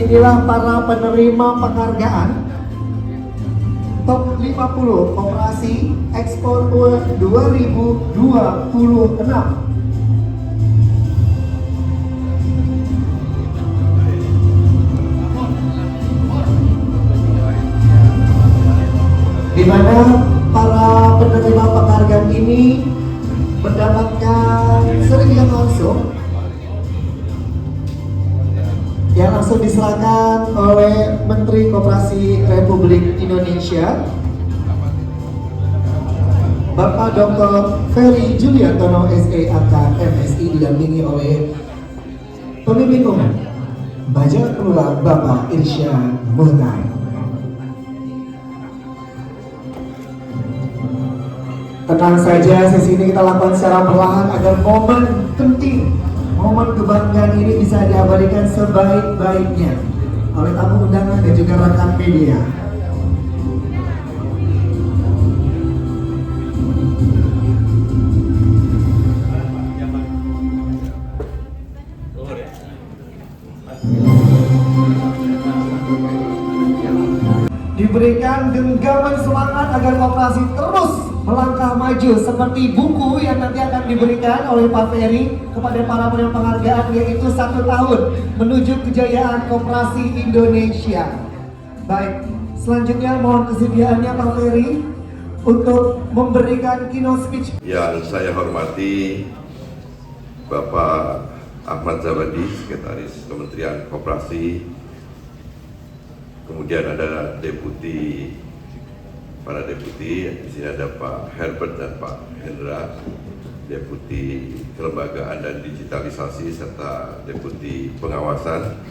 Inilah para penerima penghargaan Top 50 Koperasi Ekspor Award 2026. Di mana para penerima penghargaan ini mendapatkan sertifikat yang langsung diserahkan oleh Menteri Koperasi Republik Indonesia Bapak Dr. Ferry Juliantono SE/AK MSI, didampingi oleh Pemimpin Umum Bajak Keluar Bapak Irsyad Muhtar. Tenang saja, sesi ini kita lakukan secara perlahan agar momen penting, momen kebanggaan ini bisa diabadikan sebaik-baiknya oleh tamu undangan dan juga rekan media. Diberikan genggaman semangat agar koperasi terus melangkah maju seperti buku yang nanti akan diberikan oleh Pak Ferry kepada para penerima penghargaan, yaitu 1 tahun menuju kejayaan koperasi Indonesia. Baik, selanjutnya mohon kesediaannya Pak Ferry untuk memberikan keynote speech. Yang saya hormati Bapak Ahmad Zabadi, Sekretaris Kementerian Koperasi. Kemudian ada para deputi, di sini ada Pak Herbert dan Pak Hendra, Deputi Kelembagaan dan Digitalisasi serta Deputi Pengawasan.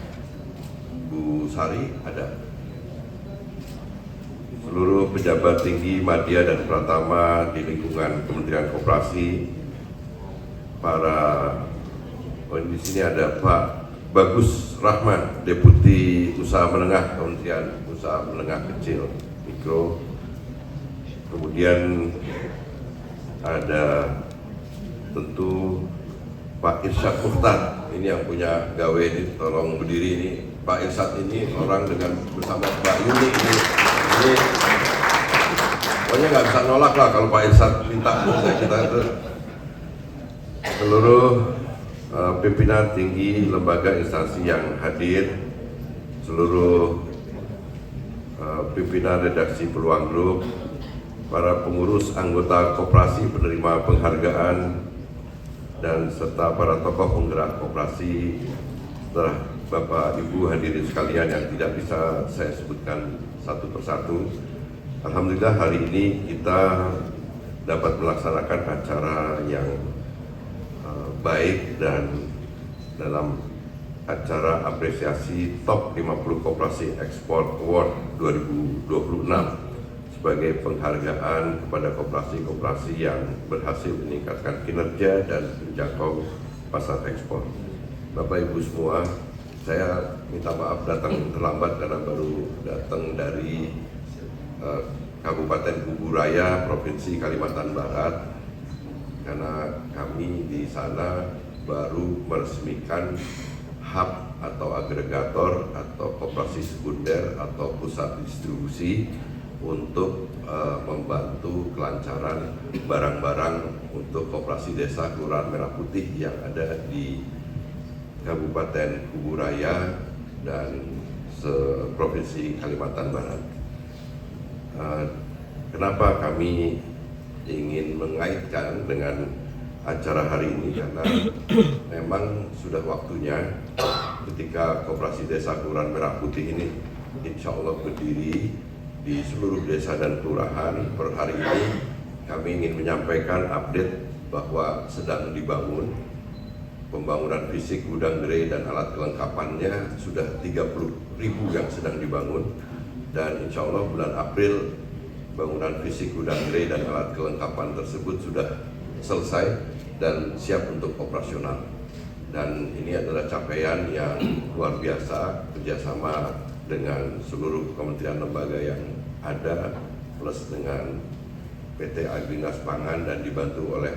Bu Sari ada. Seluruh pejabat tinggi media dan pratama di lingkungan Kementerian Koperasi. Di sini ada Pak Bagus Rahman, Deputi Usaha Menengah Kementerian Usaha Menengah Kecil Mikro. Kemudian ada tentu Pak Irsyad Muhtar, ini yang punya gawe ini, tolong berdiri ini. Pak Irsyad ini orang dengan bersama Mbak Yuni ini pokoknya nggak bisa nolak lah kalau Pak Irsyad minta. Kita itu seluruh pimpinan tinggi lembaga instansi yang hadir, seluruh pimpinan redaksi Peluang Group, para pengurus anggota koperasi penerima penghargaan, dan serta para tokoh penggerak koperasi, setelah Bapak Ibu hadirin sekalian yang tidak bisa saya sebutkan satu persatu. Alhamdulillah hari ini kita dapat melaksanakan acara yang baik, dan dalam acara apresiasi Top 50 Koperasi Ekspor Award 2026 sebagai penghargaan kepada koperasi-koperasi yang berhasil meningkatkan kinerja dan menjangkau pasar ekspor. Bapak Ibu semua, saya minta maaf datang terlambat karena baru datang dari Kabupaten Kuburaya, Provinsi Kalimantan Barat, karena kami di sana baru meresmikan hub atau agregator atau koperasi sekunder atau pusat distribusi untuk membantu kelancaran barang-barang untuk koperasi desa Kelurahan Merah Putih yang ada di Kabupaten Kuburaya dan Provinsi Kalimantan Barat. Kenapa kami ingin mengaitkan dengan acara hari ini? Karena memang sudah waktunya ketika koperasi desa Kelurahan Merah Putih ini insya Allah berdiri di seluruh desa dan kelurahan. Per hari ini kami ingin menyampaikan update bahwa sedang dibangun pembangunan fisik gudang gerai dan alat kelengkapannya sudah 30.000 yang sedang dibangun, dan insya Allah bulan April bangunan fisik gudang gerai dan alat kelengkapan tersebut sudah selesai dan siap untuk operasional. Dan ini adalah capaian yang luar biasa, kerjasama dengan seluruh kementerian lembaga yang ada, plus dengan PT Agrinas Pangan, dan dibantu oleh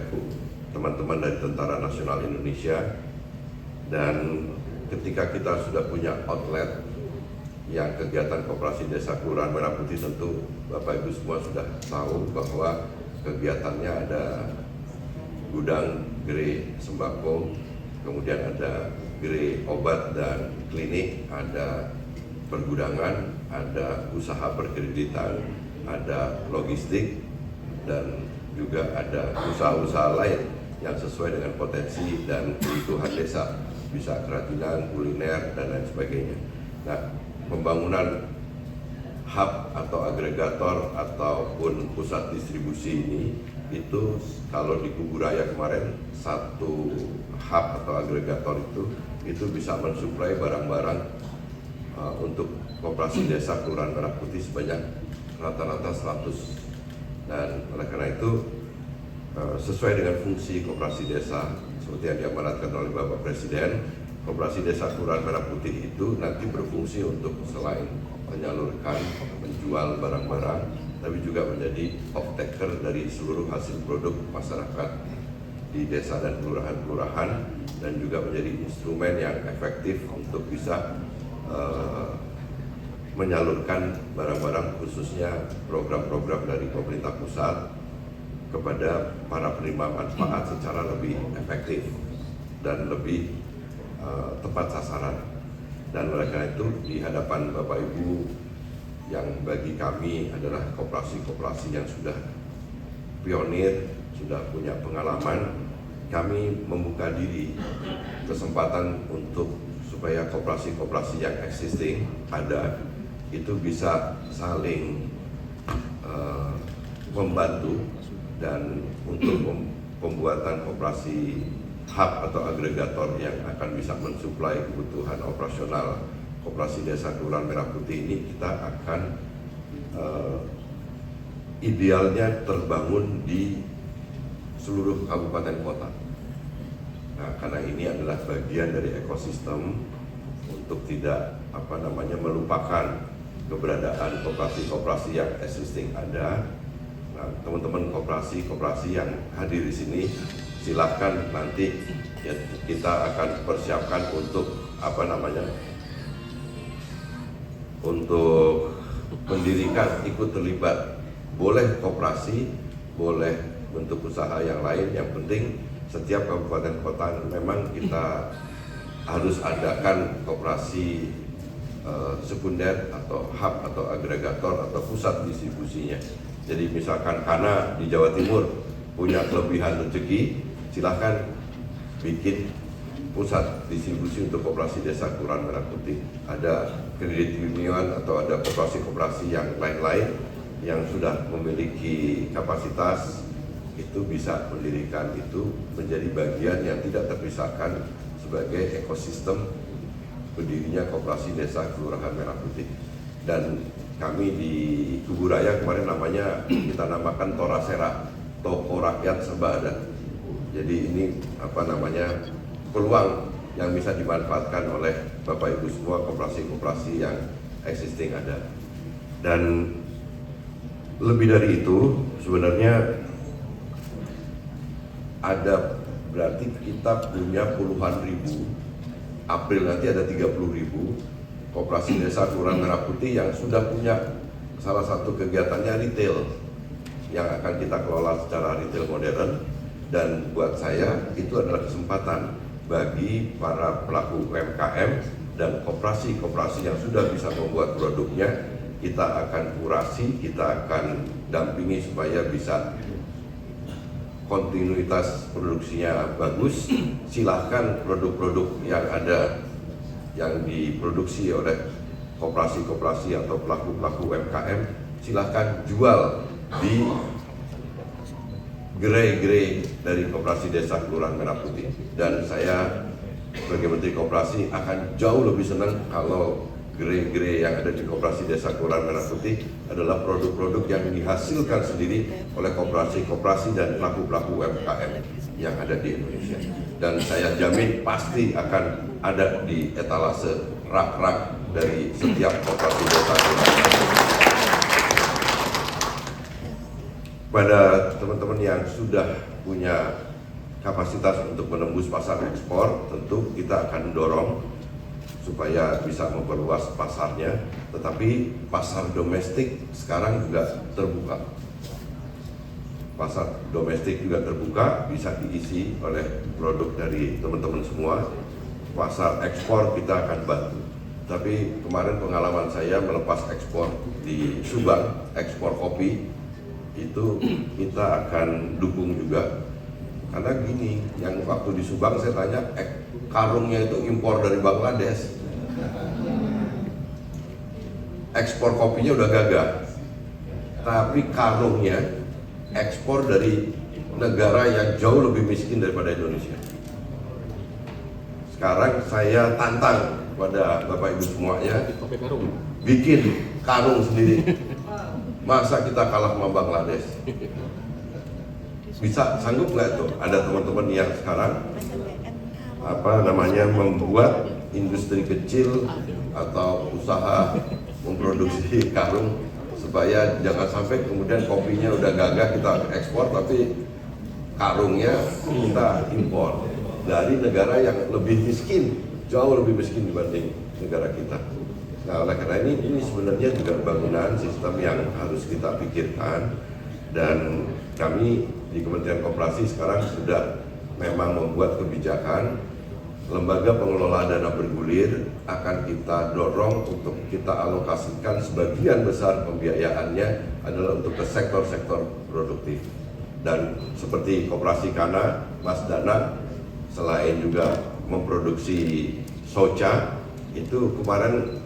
teman-teman dari Tentara Nasional Indonesia. Dan ketika kita sudah punya outlet yang kegiatan Koperasi Desa Kelurahan Merah Putih tentu Bapak Ibu semua sudah tahu bahwa kegiatannya ada gudang gerai sembako, kemudian ada gerai obat dan klinik, ada pergudangan, ada usaha perkreditan, ada logistik, dan juga ada usaha-usaha lain yang sesuai dengan potensi dan kebutuhan desa, bisa kerajinan, kuliner, dan lain sebagainya. Nah, pembangunan hub atau agregator ataupun pusat distribusi ini itu kalau di Kuburaya kemarin satu hub atau agregator itu bisa mensuplai barang-barang untuk Koperasi Desa Kelurahan Merah Putih sebanyak rata-rata 100. Dan oleh karena itu sesuai dengan fungsi Koperasi Desa seperti yang diamanatkan oleh Bapak Presiden, Koperasi Desa Kelurahan Merah Putih itu nanti berfungsi untuk selain menyalurkan, menjual barang-barang, tapi juga menjadi off-taker dari seluruh hasil produk masyarakat di desa dan kelurahan-kelurahan, dan juga menjadi instrumen yang efektif untuk bisa menyalurkan barang-barang khususnya program-program dari pemerintah pusat kepada para penerima manfaat secara lebih efektif dan lebih tepat sasaran. Dan oleh karena itu di hadapan Bapak Ibu yang bagi kami adalah koperasi-koperasi yang sudah pionir, sudah punya pengalaman, kami membuka diri kesempatan untuk supaya koperasi-koperasi yang existing ada itu bisa saling membantu, dan untuk pembuatan koperasi hub atau agregator yang akan bisa mensuplai kebutuhan operasional Koperasi Desa Kelurahan Merah Putih ini, kita akan idealnya terbangun di seluruh kabupaten kota. Nah, karena ini adalah bagian dari ekosistem untuk tidak melupakan keberadaan koperasi-koperasi yang existing ada. Nah, teman-teman koperasi-koperasi yang hadir di sini, silakan nanti ya, kita akan persiapkan untuk untuk mendirikan, ikut terlibat. Boleh koperasi, boleh bentuk usaha yang lain. Yang penting setiap kabupaten kota memang kita harus adakan koperasi sekunder atau hub atau agregator atau pusat distribusinya. Jadi misalkan Kana di Jawa Timur punya kelebihan rezeki, silahkan bikin pusat distribusi untuk Koperasi Desa Kelurahan Merah Putih. Ada kredit union atau ada koperasi-koperasi yang lain-lain yang sudah memiliki kapasitas, itu bisa mendirikan itu menjadi bagian yang tidak terpisahkan sebagai ekosistem berdirinya Koperasi Desa Kelurahan Merah Putih. Dan kami di Kuburaya kemarin kita namakan Torasera, Toko Rakyat Serba Ada. Jadi ini peluang yang bisa dimanfaatkan oleh Bapak Ibu semua, koperasi-koperasi yang existing ada. Dan lebih dari itu sebenarnya ada, berarti kita punya puluhan ribu, April nanti ada 30.000 Koperasi Desa Kelurahan Merah Putih yang sudah punya salah satu kegiatannya retail yang akan kita kelola secara retail modern. Dan buat saya itu adalah kesempatan bagi para pelaku UMKM dan koperasi-koperasi yang sudah bisa membuat produknya. Kita akan kurasi, kita akan dampingi supaya bisa kontinuitas produksinya bagus. Silahkan produk-produk yang ada yang diproduksi oleh koperasi-koperasi atau pelaku-pelaku UMKM, silahkan jual di gerai-gerai dari Koperasi Desa Kelurahan Merah Putih. Dan saya sebagai Menteri Koperasi akan jauh lebih senang kalau gerai-gerai yang ada di Koperasi Desa Kelurahan Merah Putih adalah produk-produk yang dihasilkan sendiri oleh koperasi-koperasi dan pelaku-pelaku UMKM yang ada di Indonesia. Dan saya jamin pasti akan ada di etalase rak-rak dari setiap Koperasi Desa Kelurahan Merah Putih. Pada teman-teman yang sudah punya kapasitas untuk menembus pasar ekspor, tentu kita akan dorong supaya bisa memperluas pasarnya, tetapi pasar domestik sekarang juga terbuka. Pasar domestik juga terbuka, bisa diisi oleh produk dari teman-teman semua. Pasar ekspor kita akan bantu. Tapi kemarin pengalaman saya melepas ekspor di Subang, ekspor kopi, itu kita akan dukung juga. Karena gini, yang waktu di Subang saya tanya, karungnya itu impor dari Bangladesh. Ekspor kopinya udah gagal, tapi karungnya ekspor dari negara yang jauh lebih miskin daripada Indonesia. Sekarang saya tantang pada Bapak Ibu semuanya, bikin karung sendiri. Masa kita kalah sama Bangladesh? Bisa, sanggup nggak tuh? Ada teman-teman yang sekarang membuat industri kecil atau usaha memproduksi karung, supaya jangan sampai kemudian kopinya udah gagah kita ekspor tapi karungnya kita impor dari negara yang lebih miskin, jauh lebih miskin dibanding negara kita. Nah, oleh karena ini sebenarnya juga bangunan sistem yang harus kita pikirkan, dan kami di Kementerian Koperasi sekarang sudah memang membuat kebijakan. Lembaga pengelola dana bergulir akan kita dorong untuk kita alokasikan sebagian besar pembiayaannya adalah untuk ke sektor-sektor produktif. Dan seperti Koperasi Kana, Mas Dana, selain juga memproduksi soca, itu kemarin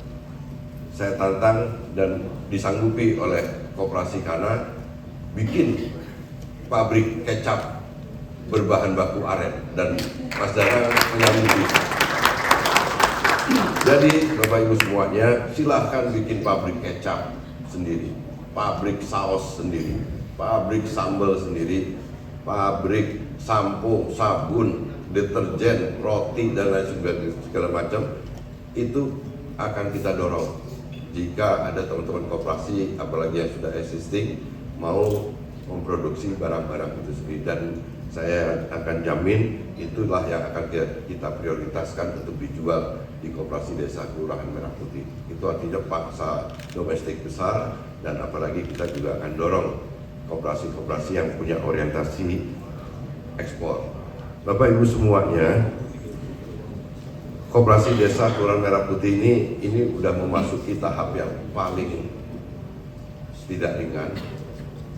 saya tantang dan disanggupi oleh Koperasi Kana bikin pabrik kecap berbahan baku aren, dan Mas Dana menyanggupi. Jadi Bapak Ibu semuanya, silahkan bikin pabrik kecap sendiri, pabrik saus sendiri, pabrik sambal sendiri, pabrik sampo, sabun, deterjen, roti, dan lain segala macam. Itu akan kita dorong. Jika ada teman-teman koperasi, apalagi yang sudah existing, mau memproduksi barang-barang itu sendiri, dan saya akan jamin itulah yang akan kita prioritaskan untuk dijual di Koperasi Desa Kelurahan Merah Putih. Itu artinya paksa domestik besar, dan apalagi kita juga akan dorong koperasi-koperasi yang punya orientasi ekspor. Bapak Ibu semuanya, Koperasi Desa Kelurahan Merah Putih ini udah memasuki tahap yang paling tidak ringan.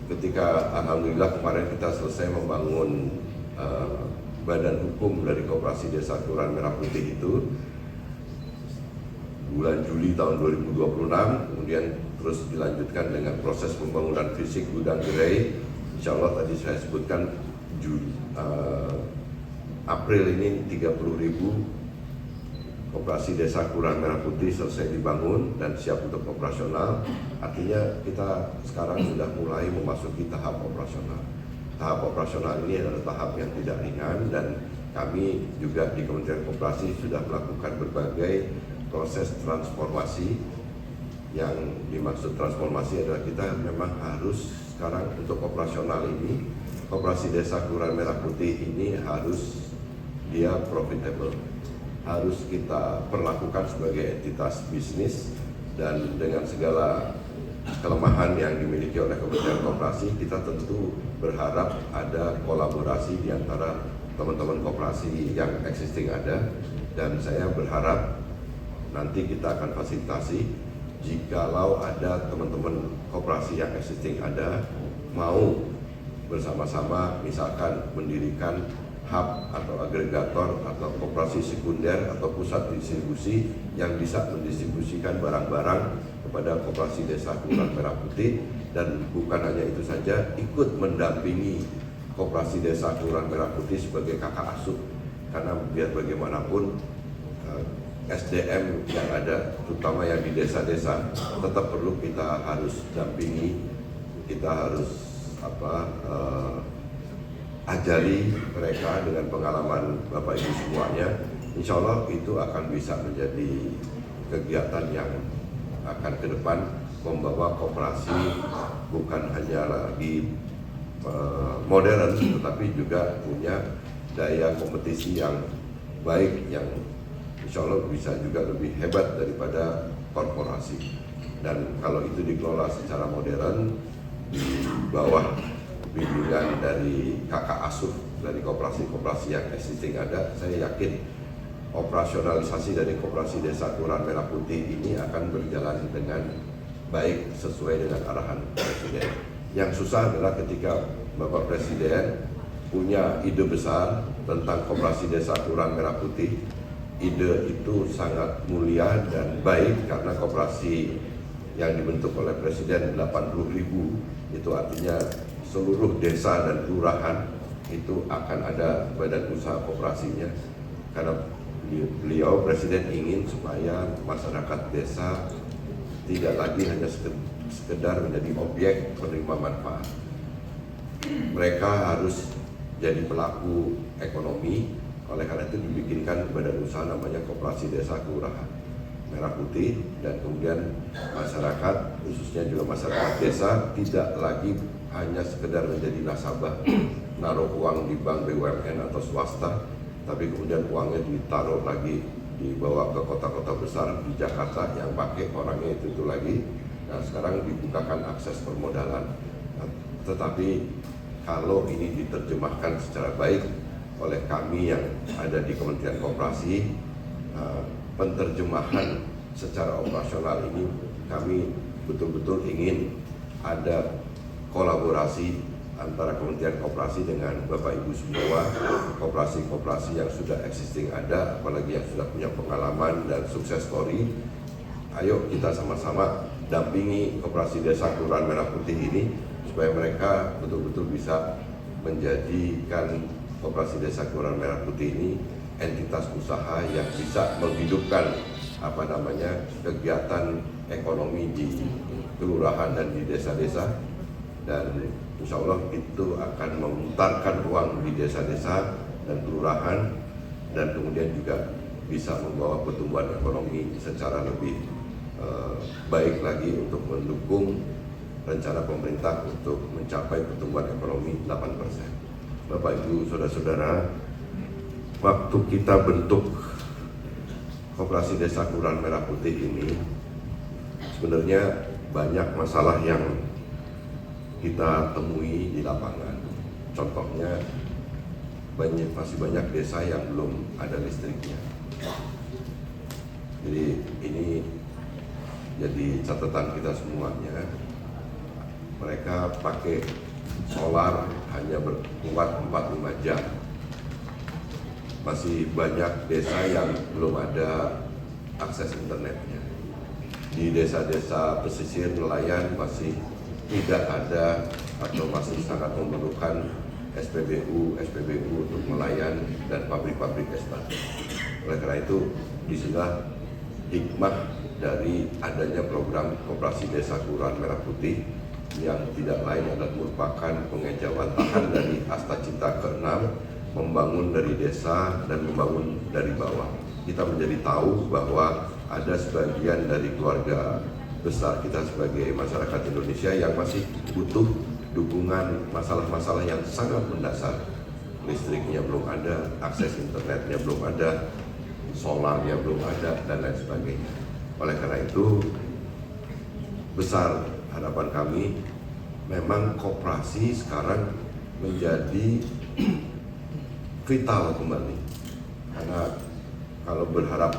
Ketika alhamdulillah kemarin kita selesai membangun badan hukum dari Koperasi Desa Kelurahan Merah Putih itu bulan Juli tahun 2026, kemudian terus dilanjutkan dengan proses pembangunan fisik gudang gerai. Insya Allah tadi saya sebutkan April ini 30.000 Koperasi Desa Kelurahan Merah Putih selesai dibangun dan siap untuk operasional. Artinya kita sekarang sudah mulai memasuki tahap operasional. Tahap operasional ini adalah tahap yang tidak ringan, dan kami juga di Kementerian Koperasi sudah melakukan berbagai proses transformasi. Yang dimaksud transformasi adalah kita memang harus sekarang untuk operasional ini, Koperasi Desa Kelurahan Merah Putih ini harus dia profitable, harus kita perlakukan sebagai entitas bisnis, dan dengan segala kelemahan yang dimiliki oleh Kementerian Koperasi, kita tentu berharap ada kolaborasi di antara teman-teman koperasi yang existing ada, dan saya berharap nanti kita akan fasilitasi jikalau ada teman-teman koperasi yang existing ada mau bersama-sama misalkan mendirikan hub atau agregator atau koperasi sekunder atau pusat distribusi yang bisa mendistribusikan barang-barang kepada Koperasi Desa Kelurahan Merah Putih, dan bukan hanya itu saja, ikut mendampingi Koperasi Desa Kelurahan Merah Putih sebagai kakak asuh, karena biar bagaimanapun SDM yang ada terutama yang di desa-desa tetap perlu kita harus dampingi, kita harus ajari mereka dengan pengalaman Bapak Ibu semuanya. Insya Allah itu akan bisa menjadi kegiatan yang akan ke depan membawa koperasi bukan hanya lagi modern, tetapi juga punya daya kompetisi yang baik, yang insya Allah bisa juga lebih hebat daripada korporasi. Dan kalau itu dikelola secara modern di bawah bimbingan dari kakak asuh dari koperasi-koperasi yang existing ada, saya yakin operasionalisasi dari Koperasi Desa Kelurahan Merah Putih ini akan berjalan dengan baik sesuai dengan arahan Presiden. Yang susah adalah ketika Bapak Presiden punya ide besar tentang Koperasi Desa Kelurahan Merah Putih. Ide itu sangat mulia dan baik karena koperasi yang dibentuk oleh Presiden 80.000, itu artinya seluruh desa dan kelurahan itu akan ada badan usaha koperasinya, karena beliau Presiden ingin supaya masyarakat desa tidak lagi hanya sekedar menjadi objek penerima manfaat. Mereka harus jadi pelaku ekonomi. Oleh karena itu dibikinkan badan usaha namanya Koperasi Desa Kelurahan Merah Putih, dan kemudian masyarakat, khususnya juga masyarakat desa, tidak lagi hanya sekedar menjadi nasabah naruh uang di bank BUMN atau swasta, tapi kemudian uangnya ditaruh lagi dibawa ke kota-kota besar di Jakarta yang pakai orangnya itu lagi. Nah, sekarang dibukakan akses permodalan. Nah, tetapi kalau ini diterjemahkan secara baik oleh kami yang ada di Kementerian Koperasi, penterjemahan secara operasional ini kami betul-betul ingin ada kolaborasi antara Kementerian Koperasi dengan Bapak Ibu semua, koperasi-koperasi yang sudah existing ada, apalagi yang sudah punya pengalaman dan sukses story. Ayo kita sama-sama dampingi Koperasi Desa Kelurahan Merah Putih ini supaya mereka betul-betul bisa menjadikan Koperasi Desa Kelurahan Merah Putih ini entitas usaha yang bisa menghidupkan kegiatan ekonomi di kelurahan dan di desa-desa, dan insya Allah itu akan memutarkan uang di desa-desa dan kelurahan, dan kemudian juga bisa membawa pertumbuhan ekonomi secara lebih baik lagi untuk mendukung rencana pemerintah untuk mencapai pertumbuhan ekonomi 8%. Bapak Ibu Saudara-saudara, waktu kita bentuk Koperasi Desa Kelurahan Merah Putih ini, sebenarnya banyak masalah yang kita temui di lapangan. Contohnya masih banyak desa yang belum ada listriknya. Jadi ini jadi catatan kita semuanya. Mereka pakai solar hanya berkuat 4-5 jam. Masih banyak desa yang belum ada akses internetnya. Di desa-desa pesisir nelayan masih tidak ada atau masih sangat memerlukan SPBU untuk nelayan dan pabrik-pabrik es batu. Oleh karena itu, disinilah hikmah dari adanya program Koperasi Desa Kelurahan Merah Putih yang tidak lain adalah merupakan pengejawantahan dari Asta Cita ke-6, membangun dari desa dan membangun dari bawah. Kita menjadi tahu bahwa ada sebagian dari keluarga besar kita sebagai masyarakat Indonesia yang masih butuh dukungan masalah-masalah yang sangat mendasar. Listriknya belum ada, akses internetnya belum ada, solarnya belum ada, dan lain sebagainya. Oleh karena itu, besar harapan kami, memang koperasi sekarang menjadi vital kembali. Karena kalau berharap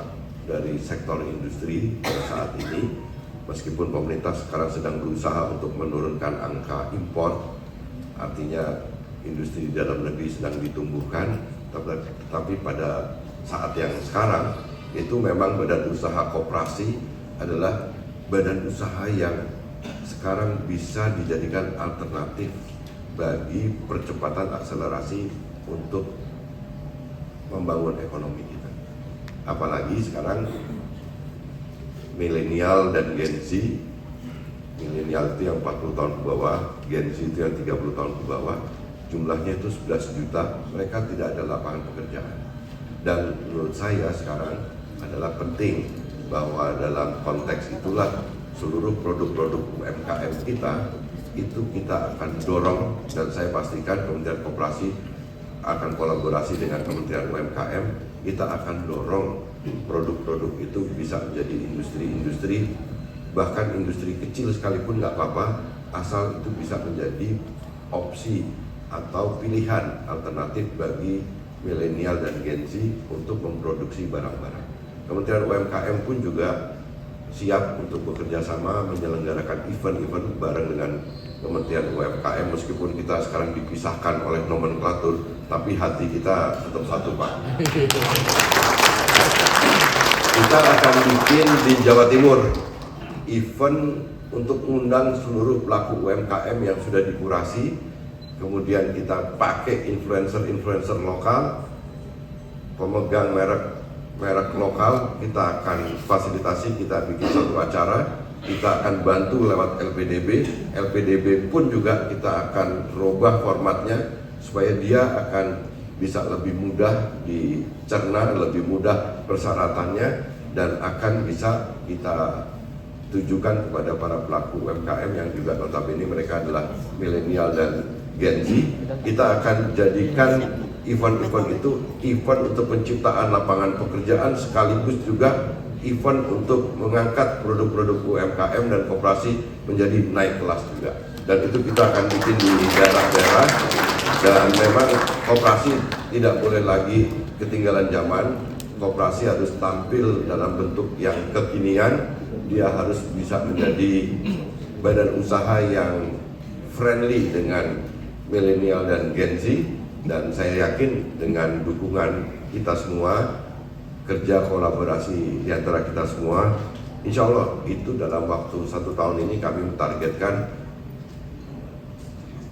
dari sektor industri pada saat ini, meskipun pemerintah sekarang sedang berusaha untuk menurunkan angka impor, artinya industri di dalam negeri sedang ditumbuhkan, tetapi pada saat yang sekarang itu memang badan usaha koperasi adalah badan usaha yang sekarang bisa dijadikan alternatif bagi percepatan akselerasi untuk membangun ekonomi kita. Apalagi sekarang milenial dan Gen Z, milenial itu yang 40 tahun ke bawah, Gen Z itu yang 30 tahun ke bawah, jumlahnya itu 11 juta, mereka tidak ada lapangan pekerjaan. Dan menurut saya sekarang adalah penting bahwa dalam konteks itulah seluruh produk-produk UMKM kita itu kita akan dorong, dan saya pastikan Kementerian Koperasi akan kolaborasi dengan Kementerian UMKM, kita akan dorong produk-produk itu bisa menjadi industri-industri, bahkan industri kecil sekalipun nggak apa-apa, asal itu bisa menjadi opsi atau pilihan alternatif bagi milenial dan Gen Z untuk memproduksi barang-barang. Kementerian UMKM pun juga siap untuk bekerja sama menyelenggarakan event-event bareng dengan Kementerian UMKM, meskipun kita sekarang dipisahkan oleh nomenklatur, tapi hati kita tetap satu, Pak. Kita akan bikin di Jawa Timur event untuk mengundang seluruh pelaku UMKM yang sudah dikurasi, kemudian kita pakai influencer-influencer lokal, pemegang merek lokal, kita akan fasilitasi, kita bikin satu acara, kita akan bantu lewat LPDB pun juga kita akan rubah formatnya supaya dia akan bisa lebih mudah dicerna, lebih mudah persyaratannya, dan akan bisa kita tujukan kepada para pelaku UMKM yang juga notabene mereka adalah milenial dan Gen Z. Kita akan jadikan event-event itu event untuk penciptaan lapangan pekerjaan, sekaligus juga event untuk mengangkat produk-produk UMKM dan koperasi menjadi naik kelas juga. Dan itu kita akan bikin di daerah-daerah, dan memang koperasi tidak boleh lagi ketinggalan zaman. Koperasi harus tampil dalam bentuk yang kekinian, dia harus bisa menjadi badan usaha yang friendly dengan milenial dan Gen Z, dan saya yakin dengan dukungan kita semua, kerja kolaborasi di antara kita semua, insya Allah itu dalam waktu 1 tahun ini kami mentargetkan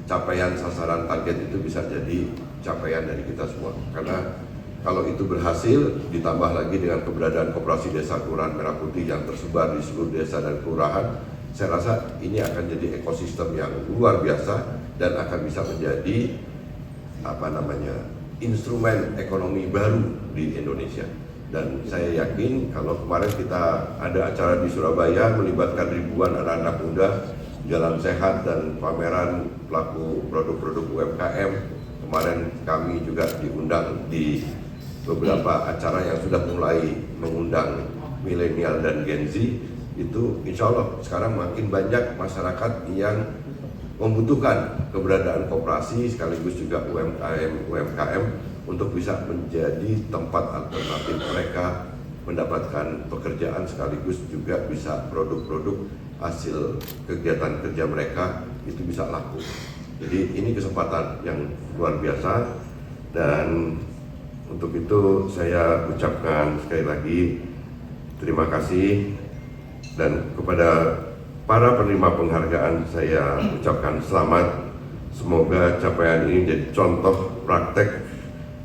capaian sasaran target itu bisa jadi capaian dari kita semua. Karena kalau itu berhasil, ditambah lagi dengan keberadaan Koperasi Desa Kelurahan Merah Putih yang tersebar di seluruh desa dan kelurahan, saya rasa ini akan jadi ekosistem yang luar biasa dan akan bisa menjadi instrumen ekonomi baru di Indonesia. Dan saya yakin kalau kemarin kita ada acara di Surabaya melibatkan ribuan anak-anak muda, jalan sehat dan pameran pelaku produk-produk UMKM. Kemarin kami juga diundang di beberapa acara yang sudah mulai mengundang milenial dan Gen Z. Itu insya Allah sekarang makin banyak masyarakat yang membutuhkan keberadaan koperasi sekaligus juga UMKM untuk bisa menjadi tempat alternatif mereka mendapatkan pekerjaan, sekaligus juga bisa produk-produk hasil kegiatan kerja mereka itu bisa laku. Jadi ini kesempatan yang luar biasa, dan untuk itu saya ucapkan sekali lagi terima kasih, dan kepada para penerima penghargaan saya ucapkan selamat. Semoga capaian ini jadi contoh praktek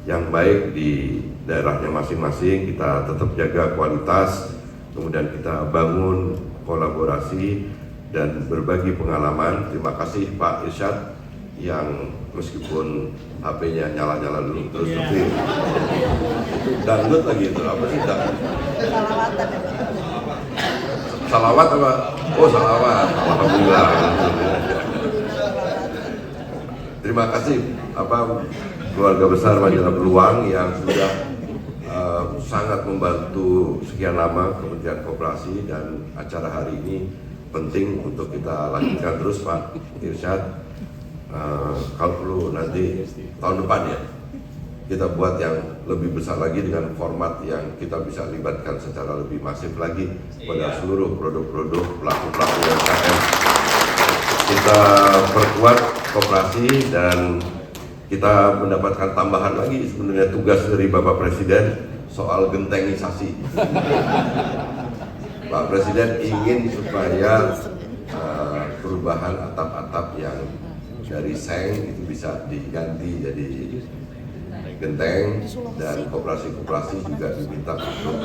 yang baik di daerahnya masing-masing. Kita tetap jaga kualitas, kemudian kita bangun kolaborasi dan berbagi pengalaman. Terima kasih Pak Irsyad yang meskipun HP-nya nyala-nyala dulu terus tapi dangdut lagi itu apa sih? Salawat apa? Oh salawat, alhamdulillah. Terima kasih keluarga besar Majalah Peluang yang sudah sangat membantu sekian lama Kementerian Koperasi, dan acara hari ini penting untuk kita lanjutkan terus Pak Irsyad. Kalau perlu nanti tahun depan ya kita buat yang lebih besar lagi dengan format yang kita bisa libatkan secara lebih masif lagi pada seluruh produk-produk pelaku-pelaku UMKM. Kita perkuat koperasi dan kita mendapatkan tambahan lagi sebenarnya tugas dari Bapak Presiden soal gentengisasi. Pak Presiden ingin supaya perubahan atap-atap yang dari seng itu bisa diganti jadi genteng, dan koperasi-koperasi juga diminta untuk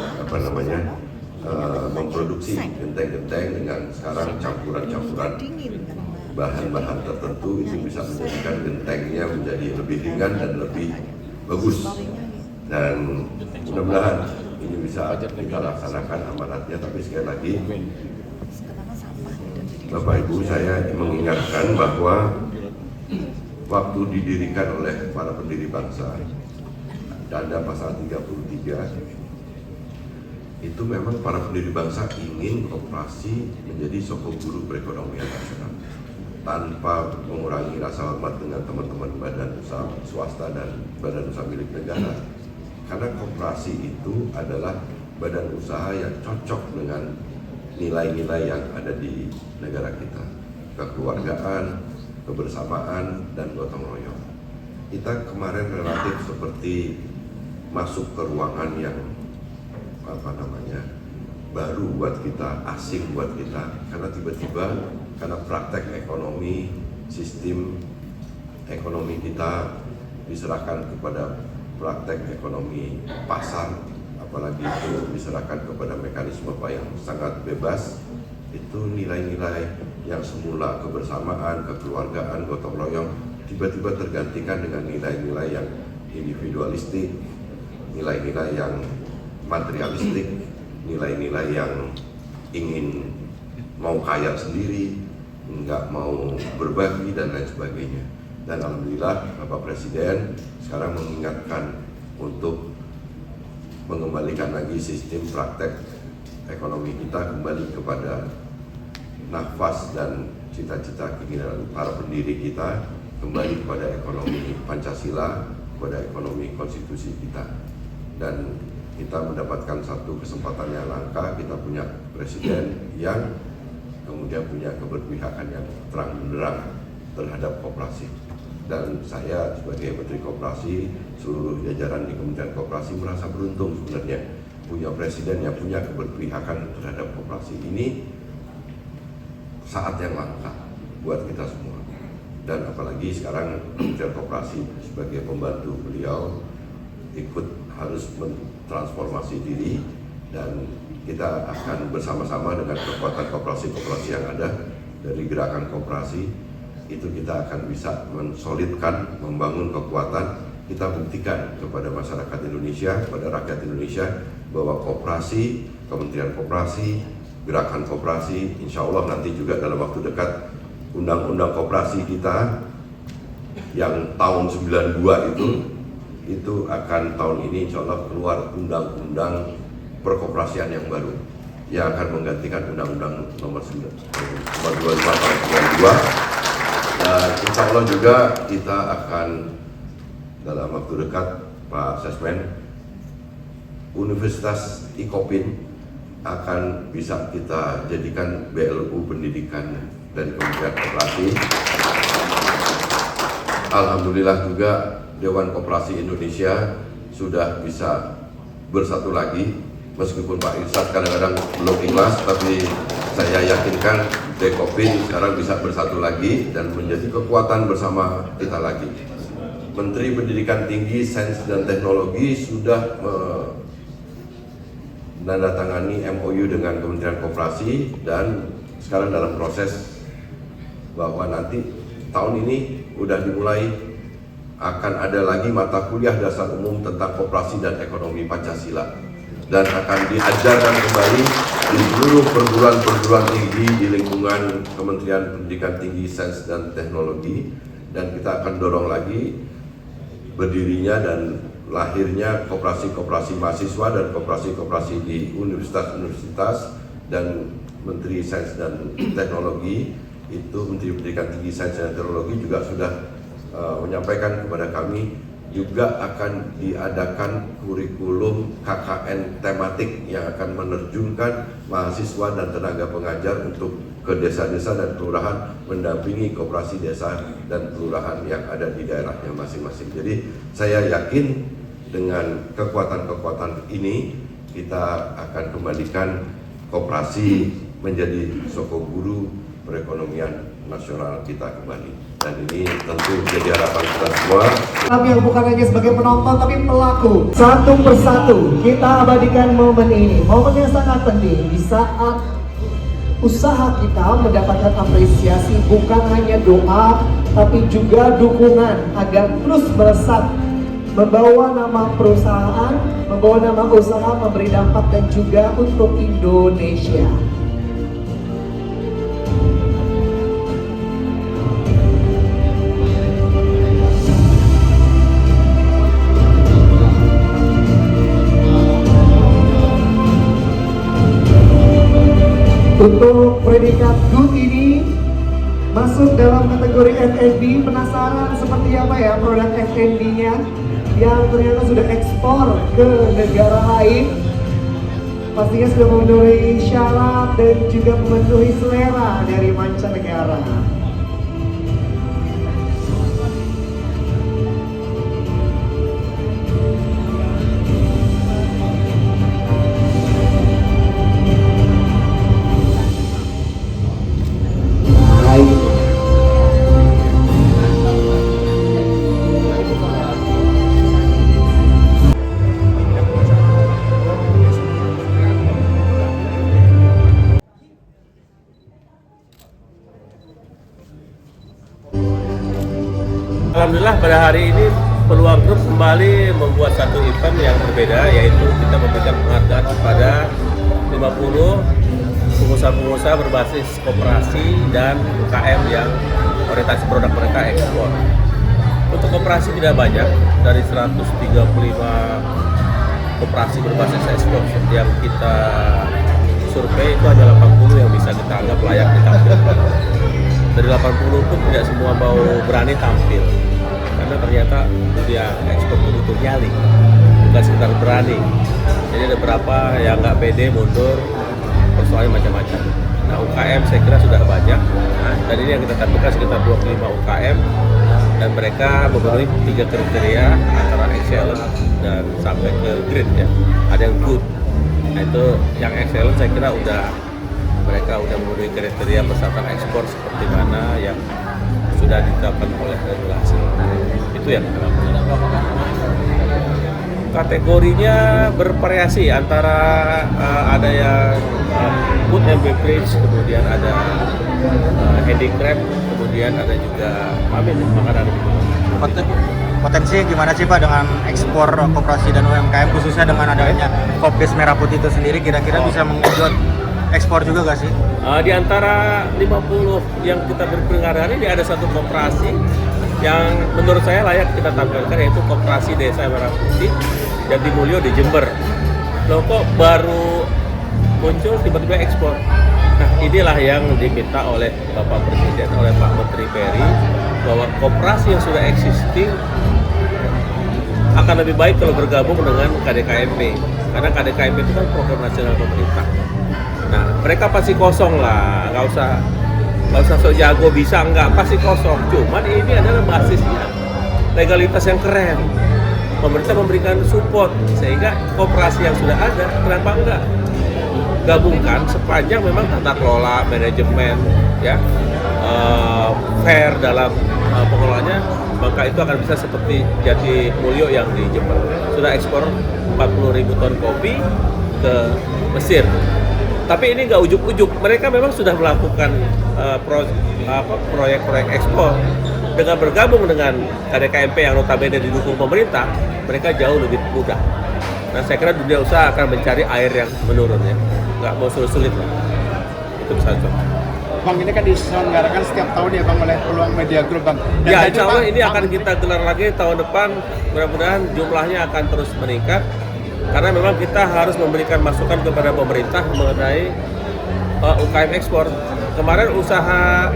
memproduksi genteng-genteng dengan sekarang campuran-campuran bahan-bahan tertentu, itu bisa menjadikan gentengnya menjadi lebih ringan dan lebih bagus. Dan mudah-mudahan ini bisa kita laksanakan amanatnya. Tapi sekali lagi Bapak Ibu, saya mengingatkan bahwa waktu didirikan oleh para pendiri bangsa, Tanda pasal 33, itu memang para pendiri bangsa ingin koperasi menjadi sokong guru perekonomian nasional tanpa mengurangi rasa hormat dengan teman-teman badan usaha swasta dan badan usaha milik negara, karena koperasi itu adalah badan usaha yang cocok dengan nilai-nilai yang ada di negara kita, kekeluargaan, kebersamaan, dan gotong royong. Kita kemarin relatif seperti masuk ke ruangan yang baru buat kita, asing buat kita, karena tiba-tiba karena praktek ekonomi, sistem ekonomi kita diserahkan kepada praktek ekonomi pasar, apalagi itu diserahkan kepada mekanisme yang sangat bebas, itu nilai-nilai yang semula kebersamaan, kekeluargaan, gotong royong tiba-tiba tergantikan dengan nilai-nilai yang individualistik, nilai-nilai yang materialistik, nilai-nilai yang ingin mau kaya sendiri, nggak mau berbagi dan lain sebagainya. Dan alhamdulillah Bapak Presiden sekarang mengingatkan untuk mengembalikan lagi sistem praktek ekonomi kita kembali kepada nafas dan cita-cita keinginan para pendiri kita, kembali kepada ekonomi Pancasila, kepada ekonomi konstitusi kita. Dan kita mendapatkan satu kesempatan yang langka, kita punya presiden yang kemudian punya keberpihakan yang terang benderang terhadap koperasi. Dan saya sebagai Menteri Koperasi, seluruh jajaran di Kementerian Koperasi merasa beruntung sebenarnya punya presiden yang punya keberpihakan terhadap koperasi. Ini saat yang langka buat kita semua. Dan apalagi sekarang Kementerian Koperasi sebagai pembantu beliau ikut harus mentransformasi diri, dan kita akan bersama-sama dengan kekuatan koperasi-koperasi yang ada dari gerakan koperasi itu, kita akan bisa mensolidkan, membangun kekuatan. Kita buktikan kepada masyarakat Indonesia, kepada rakyat Indonesia bahwa koperasi, Kementerian Koperasi, gerakan koperasi, insya Allah nanti juga dalam waktu dekat undang-undang koperasi kita yang tahun 92 itu akan tahun ini insya Allah keluar undang-undang perkoperasian yang baru yang akan menggantikan undang-undang nomor 25 tahun 92. Dan insya Allah juga kita akan dalam waktu dekat Pak Sesmen, Universitas Ikopin akan bisa kita jadikan BLU pendidikan dari Kementerian Koperasi. Alhamdulillah juga Dewan Koperasi Indonesia sudah bisa bersatu lagi, meskipun Pak Irsyad kadang-kadang belum ikhlas, tapi saya yakinkan Dekopin sekarang bisa bersatu lagi dan menjadi kekuatan bersama kita lagi. Menteri Pendidikan Tinggi, Sains dan Teknologi sudah menandatangani MOU dengan Kementerian Koperasi, dan sekarang dalam proses bahwa nanti tahun ini udah dimulai akan ada lagi mata kuliah dasar umum tentang koperasi dan ekonomi Pancasila, dan akan diajarkan kembali di seluruh perguruan tinggi di lingkungan Kementerian Pendidikan Tinggi, Sains dan Teknologi. Dan kita akan dorong lagi berdirinya dan lahirnya koperasi-koperasi mahasiswa dan koperasi-koperasi di universitas-universitas. Dan Menteri Sains dan Teknologi itu, Menteri Pendidikan Tinggi, Sains dan Teknologi juga sudah menyampaikan kepada kami juga akan diadakan kurikulum KKN tematik yang akan menerjunkan mahasiswa dan tenaga pengajar untuk ke desa-desa dan kelurahan mendampingi koperasi desa dan kelurahan yang ada di daerahnya masing-masing. Jadi saya yakin dengan kekuatan-kekuatan ini kita akan kembalikan koperasi menjadi sokong guru perekonomian nasional kita kembali. Dan ini tentu jadi harapan kita semua. Kami yang bukan hanya sebagai penonton tapi pelaku. Satu persatu kita abadikan momen ini. Momen yang sangat penting di saat usaha kita mendapatkan apresiasi, bukan hanya doa tapi juga dukungan agar terus melesat, membawa nama perusahaan, membawa nama usaha, memberi dampak dan juga untuk Indonesia. Produk good ini masuk dalam kategori F&B. Penasaran seperti apa ya produk F&B-nya yang ternyata sudah ekspor ke negara lain? Pastinya sudah memenuhi syarat dan juga memenuhi selera dari mancanegara. Alhamdulillah pada hari ini Peluang Group kembali membuat satu event yang berbeda, yaitu kita memberikan penghargaan kepada 50 pengusaha-pengusaha berbasis koperasi dan UKM yang orientasi produk mereka ekspor. Untuk koperasi tidak banyak, dari 135 koperasi berbasis ekspor yang kita survei itu hanya 80 yang bisa kita anggap layak ditampilkan. Dari 80 pun tidak semua mau berani tampil, karena ternyata dia ekspor betul nyali, bukan sekedar berani. Jadi ada beberapa yang nggak pede, mundur, persoalannya macam-macam. Nah, UKM saya kira sudah banyak, dan ini yang kita tampilkan sekitar 25 UKM, dan mereka memenuhi 3 kriteria antara excellent dan sampai ke great ya. Ada yang good. Nah, itu yang excellent saya kira mereka udah memenuhi kriteria persyaratan ekspor seperti mana yang sudah ditetapkan oleh regulasi. Itu yang kategorinya bervariasi antara ada yang food and beverage, kemudian ada handicraft, kemudian ada juga makanan. Potensi gimana sih Pak dengan ekspor koperasi dan UMKM, khususnya dengan adanya Kopdes Merah Putih itu sendiri, kira-kira bisa mengejut ekspor juga gak sih? Di antara 50 yang kita beri penghargaan ini ada satu koperasi yang menurut saya layak kita tampilkan, yaitu Koperasi Desa Merah Putih Jatimulyo di Jember. Loh, kok baru muncul tiba-tiba ekspor? Nah, inilah yang diminta oleh Bapak Presiden, oleh Pak Menteri Peri, bahwa koperasi yang sudah existing akan lebih baik kalau bergabung dengan KDKMP, karena KDKMP itu kan program nasional pemerintah. Nah, mereka pasti kosong lah, nggak usah sok jago bisa nggak, pasti kosong. Cuman ini adalah basisnya legalitas yang keren. Pemerintah memberikan support sehingga koperasi yang sudah ada, kenapa enggak gabungkan sepanjang memang tata kelola, manajemen, ya, fair dalam pengelolaannya, maka itu akan bisa seperti Jatimulyo yang di Jember. Sudah ekspor 40.000 ton kopi ke Mesir. Tapi ini nggak ujuk-ujuk, mereka memang sudah melakukan proyek-proyek ekspor. Dengan bergabung dengan KDKMP yang notabene didukung pemerintah, mereka jauh lebih mudah. Nah, saya kira dunia usaha akan mencari air yang menurun ya, nggak mau sulit-sulit lah. Itu bisa contoh. Bang, ini kan diselenggarakan setiap tahun ya Bang oleh Peluang Media Group Bang. Dan ya, insya Allah ini akan kita gelar lagi tahun depan, mudah-mudahan jumlahnya akan terus meningkat. Karena memang kita harus memberikan masukan kepada pemerintah mengenai UKM ekspor. Kemarin usaha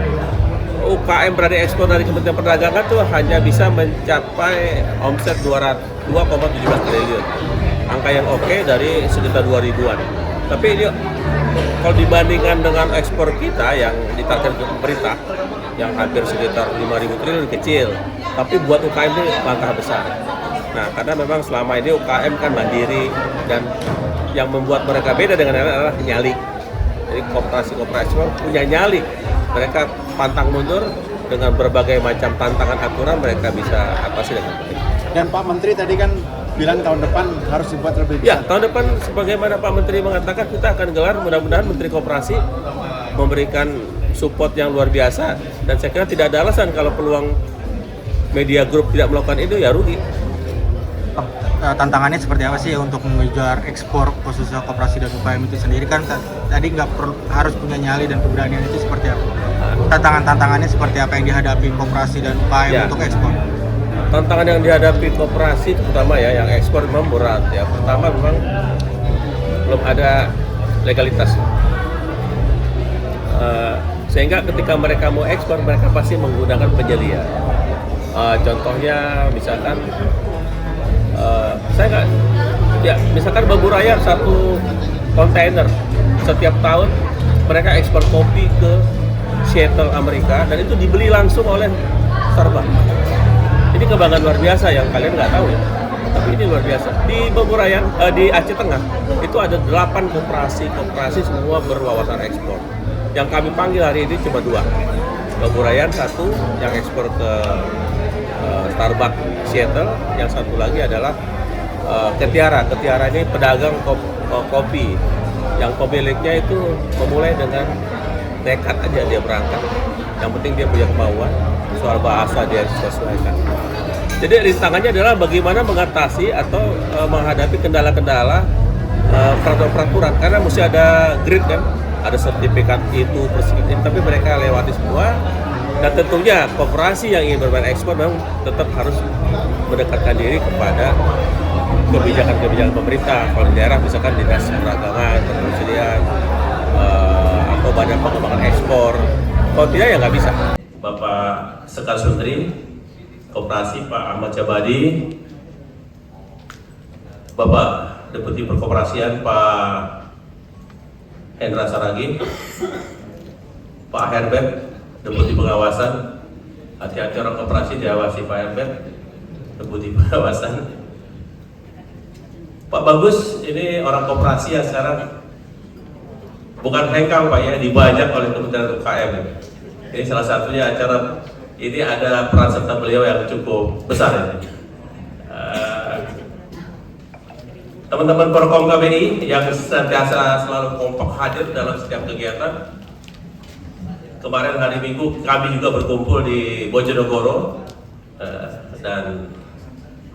UKM berani ekspor dari Kementerian Perdagangan tuh hanya bisa mencapai omset 2,17 triliun. Angka yang oke dari sekitar 2.000-an. Tapi ini kalau dibandingkan dengan ekspor kita yang ditargetkan ke pemerintah yang hampir sekitar 5.000 triliun, kecil. Tapi buat UKM ini langkah besar. Nah, karena memang selama ini UKM kan mandiri, dan yang membuat mereka beda dengan yang lain adalah nyali. Jadi koperasi-koperasi punya nyali. Mereka pantang mundur dengan berbagai macam tantangan aturan, mereka bisa atasi dengan baik. Dan Pak Menteri tadi kan bilang tahun depan harus dibuat lebih besar. Ya, tahun depan sebagaimana Pak Menteri mengatakan, kita akan gelar, mudah-mudahan Menteri Koperasi memberikan support yang luar biasa, dan saya kira tidak ada alasan kalau Peluang Media Group tidak melakukan itu, ya rugi. Tantangannya seperti apa sih untuk mengejar ekspor khususnya koperasi dan UKM itu sendiri, kan tadi nggak perlu harus punya nyali dan keberanian, itu seperti apa? Tantangannya seperti apa yang dihadapi koperasi dan UKM Ya. untuk ekspor? Tantangan yang dihadapi koperasi itu pertama ya, yang ekspor memang berat ya. Pertama memang belum ada legalitas. Sehingga ketika mereka mau ekspor, mereka pasti menggunakan penyelia. Contohnya misalkan misalkan bambu raya satu kontainer setiap tahun mereka ekspor kopi ke Seattle, Amerika, dan itu dibeli langsung oleh Starbucks. Ini kebanggaan luar biasa yang kalian nggak tahu ya, tapi ini luar biasa. Di Bambu Raya, di Aceh Tengah itu ada 8 koperasi semua berwawasan ekspor. Yang kami panggil hari ini cuma 2. Bambu Raya satu yang ekspor ke Starbucks Seattle, yang satu lagi adalah Ketiara. Ketiara ini pedagang kopi yang pemiliknya itu memulai dengan nekat aja dia berangkat. Yang penting dia punya kemauan, soal bahasa dia sesuaikan. Jadi rintangannya adalah bagaimana mengatasi atau menghadapi kendala-kendala peraturan, karena mesti ada grid kan, ada sertifikat itu, ini, tapi mereka lewati semua. Dan tentunya koperasi yang ingin bermain ekspor memang tetap harus mendekatkan diri kepada kebijakan-kebijakan pemerintah. Kalau di daerah misalkan dinas perdagangan, perindustrian, atau badan pengembangan ekspor. Kalau tidak ya nggak bisa. Bapak Sekretaris Menteri Koperasi Pak Ahmad Jabadi, Bapak Deputi Perkoperasian Pak Hendra Saragi, Pak Herbert Deputi Pengawasan. Hati-hati orang koperasi diawasi Pak Herbert Deputi Pengawasan. Pak Bagus, ini orang koperasi yang sekarang bukan hengkang Pak ya, dibajak oleh Kementerian UKM. Ini salah satunya acara ini ada peran serta beliau yang cukup besar ini. Teman-teman Porkom KBI yang senantiasa selalu kompak hadir dalam setiap kegiatan. Kemarin hari Minggu kami juga berkumpul di Bojonegoro dan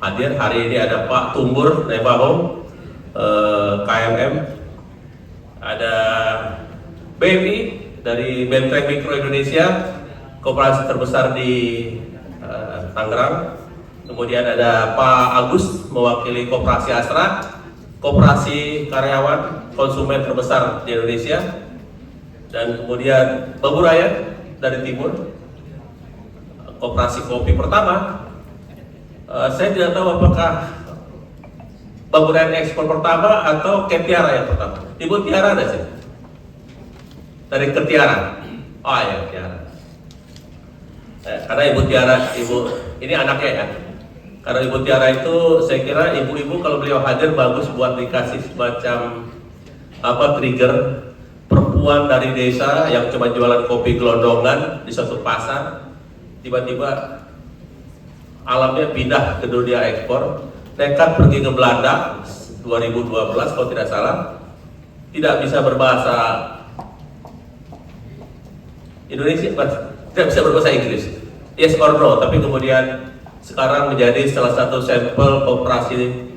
hadir. Hari ini ada Pak Tumbur Nebaho, KMM, ada BMI dari Benteng Mikro Indonesia, koperasi terbesar di Tangerang. Kemudian ada Pak Agus mewakili Koperasi Astra, koperasi karyawan konsumen terbesar di Indonesia. Dan kemudian Bambu Raya dari timur, koperasi kopi pertama. Saya tidak tahu apakah Bambu Raya ekspor pertama atau Ketiara yang pertama. Ibu Tiara ada sih? Dari Ketiara. Oh ya, Tiara. Karena Ibu Tiara, ini anaknya ya. Karena Ibu Tiara itu saya kira ibu-ibu kalau beliau hadir bagus buat dikasih semacam trigger. Perempuan dari desa yang cuma jualan kopi gelondongan di suatu pasar, tiba-tiba alamnya pindah ke dunia ekspor, nekat pergi ke Belanda 2012 kalau tidak salah, tidak bisa berbahasa Indonesia, tidak bisa berbahasa Inggris, yes or no, tapi kemudian sekarang menjadi salah satu sampel koperasi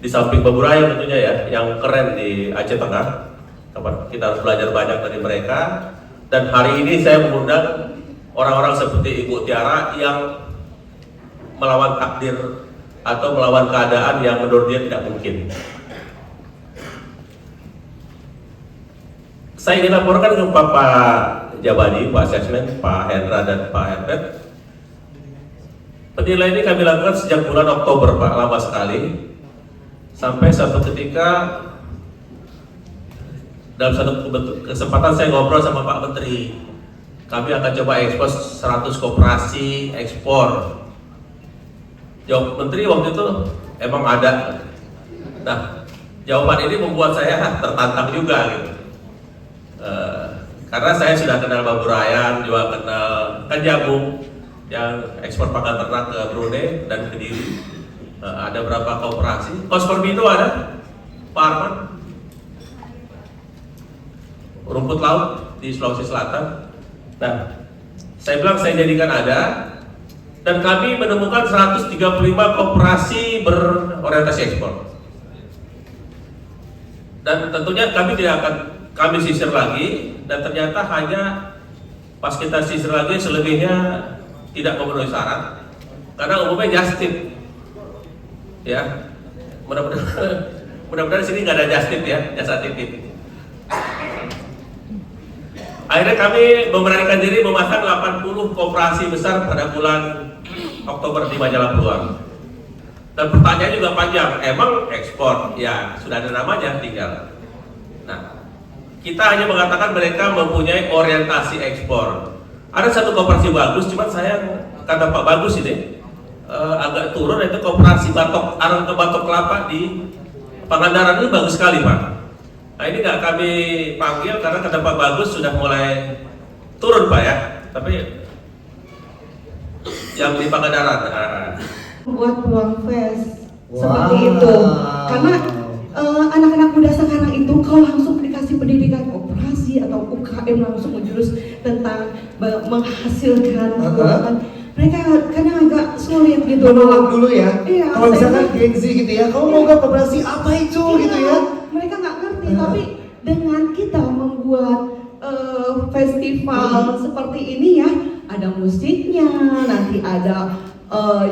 di samping Bambu Raya tentunya ya, yang keren di Aceh Tengah. Kita harus belajar banyak dari mereka. Dan hari ini saya mengundang orang-orang seperti Ibu Tiara yang melawan takdir atau melawan keadaan yang menurut dia tidak mungkin. Saya ingin laporkan ke Bapak Jabadi, Pak Sesmen, Pak Hendra, dan Pak Herbert. Penilaian ini kami lakukan sejak bulan Oktober, Pak, lama sekali. Sampai satu ketika dalam satu kesempatan saya ngobrol sama Pak Menteri, kami akan coba ekspor 100 koperasi ekspor. Jawab Menteri waktu itu emang ada. Nah, jawaban ini membuat saya tertantang juga gitu. Karena saya sudah kenal Bambu Raya, juga kenal Jagung yang ekspor pakan ternak ke Brunei dan Kediri. Ada berapa koperasi? Kospermindo ada, Pak Arman. Rumput laut di Sulawesi Selatan. Nah, saya bilang saya jadikan ada, dan kami menemukan 135 koperasi berorientasi ekspor. Dan tentunya kami tidak akan sisir lagi, dan ternyata hanya pas kita sisir lagi selebihnya tidak memenuhi syarat, karena umumnya just tip, ya. Mudah-mudahan sini nggak ada just tip ya, jasa titip. Akhirnya kami memberanikan diri memasang 80 koperasi besar pada bulan Oktober di Majalah Peluang. Dan pertanyaan juga panjang, emang ekspor? Ya, sudah ada namanya, tinggal. Nah, kita hanya mengatakan mereka mempunyai orientasi ekspor. Ada satu koperasi bagus, cuman saya kata Pak Bagus ini agak turun, itu koperasi batok, arang ke batok kelapa di Pangandaran ini bagus sekali Pak. Nah ini nggak kami panggil karena kata Pak Bagus sudah mulai turun Pak ya, tapi yang di Pangandaran. Buat peluang fest Wow. seperti itu, karena anak-anak muda sekarang itu kalau langsung dikasih pendidikan koperasi atau UKM langsung menjurus tentang menghasilkan keuangan, mereka kadang agak sulit gitu. Menolak dulu ya. Iya, Kalau misalkan saya- Gen Z gitu ya, kamu mau ke koperasi apa itu gitu ya? Mereka nggak ngerti, tapi dengan kita membuat festival seperti ini ya, ada musiknya, nanti ada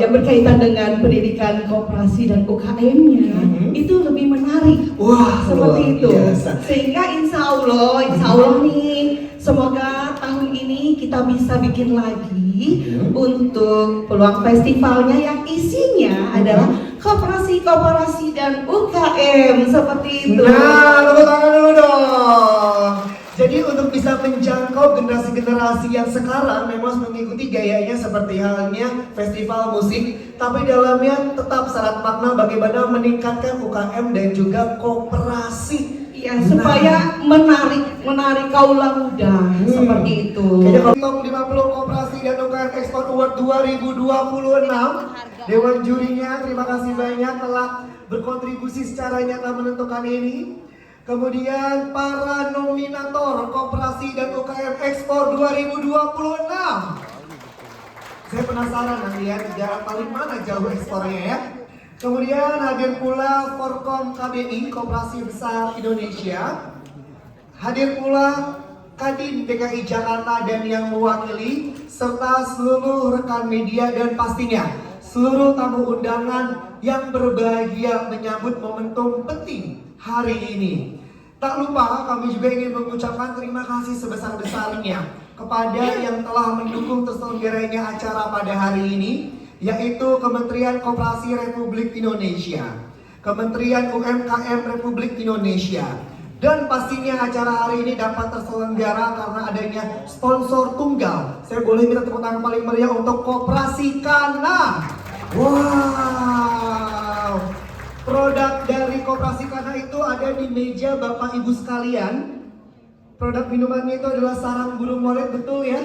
yang berkaitan dengan pendidikan koperasi dan UKM-nya, itu lebih menarik. Wah, Seperti luar itu. biasa. Sehingga insya Allah nih, semoga tahun ini kita bisa bikin lagi untuk peluang festivalnya yang isinya adalah koperasi dan UKM seperti itu. Nah, tepuk tangan dulu dong. Jadi untuk bisa menjangkau generasi-generasi yang sekarang memang mengikuti gayanya seperti halnya festival musik, tapi dalamnya tetap syarat makna bagaimana meningkatkan UKM dan juga koperasi. Ya, supaya menarik kaula muda seperti itu. Kayaknya kalau top 50 koperasi dan UKM Ekspor Award 2026, Dewan jurinya terima kasih banyak telah berkontribusi secara nyata menentukan ini. Kemudian para nominator koperasi dan UKM Ekspor 2026. Saya penasaran nanti ya, negara paling mana jauh ekspornya ya. Kemudian hadir pula Forkom KBI, Koperasi Besar Indonesia. Hadir pula Kadin DKI Jakarta dan yang mewakili, serta seluruh rekan media dan pastinya seluruh tamu undangan yang berbahagia menyambut momentum penting hari ini. Tak lupa kami juga ingin mengucapkan terima kasih sebesar-besarnya kepada yang telah mendukung terselenggaranya acara pada hari ini, yaitu Kementerian Koperasi Republik Indonesia, Kementerian UMKM Republik Indonesia, dan pastinya acara hari ini dapat terselenggara karena adanya sponsor tunggal. Saya boleh minta tepuk tangan paling meriah untuk Koperasi Kana. Wow, produk dari Koperasi Kana itu ada di meja Bapak Ibu sekalian. Produk minumannya itu adalah sarang burung walet, betul ya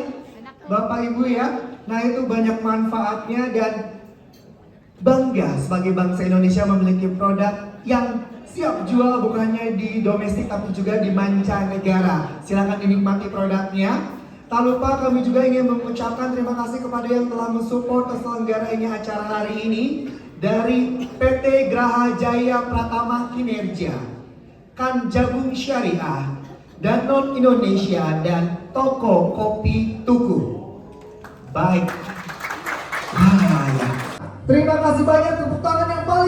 Bapak Ibu ya. Nah itu banyak manfaatnya dan bangga sebagai bangsa Indonesia memiliki produk yang siap jual bukan hanya di domestik tapi juga di mancanegara. Silakan dinikmati produknya. Tak lupa kami juga ingin mengucapkan terima kasih kepada yang telah mensupport terselenggaranya acara hari ini dari PT Graha Jaya Pratama Kinerja, Kanjabung Syariah, Danone Indonesia, dan Toko Kopi Tuku. Baik. Terima kasih banyak, tepuk tangan yang paling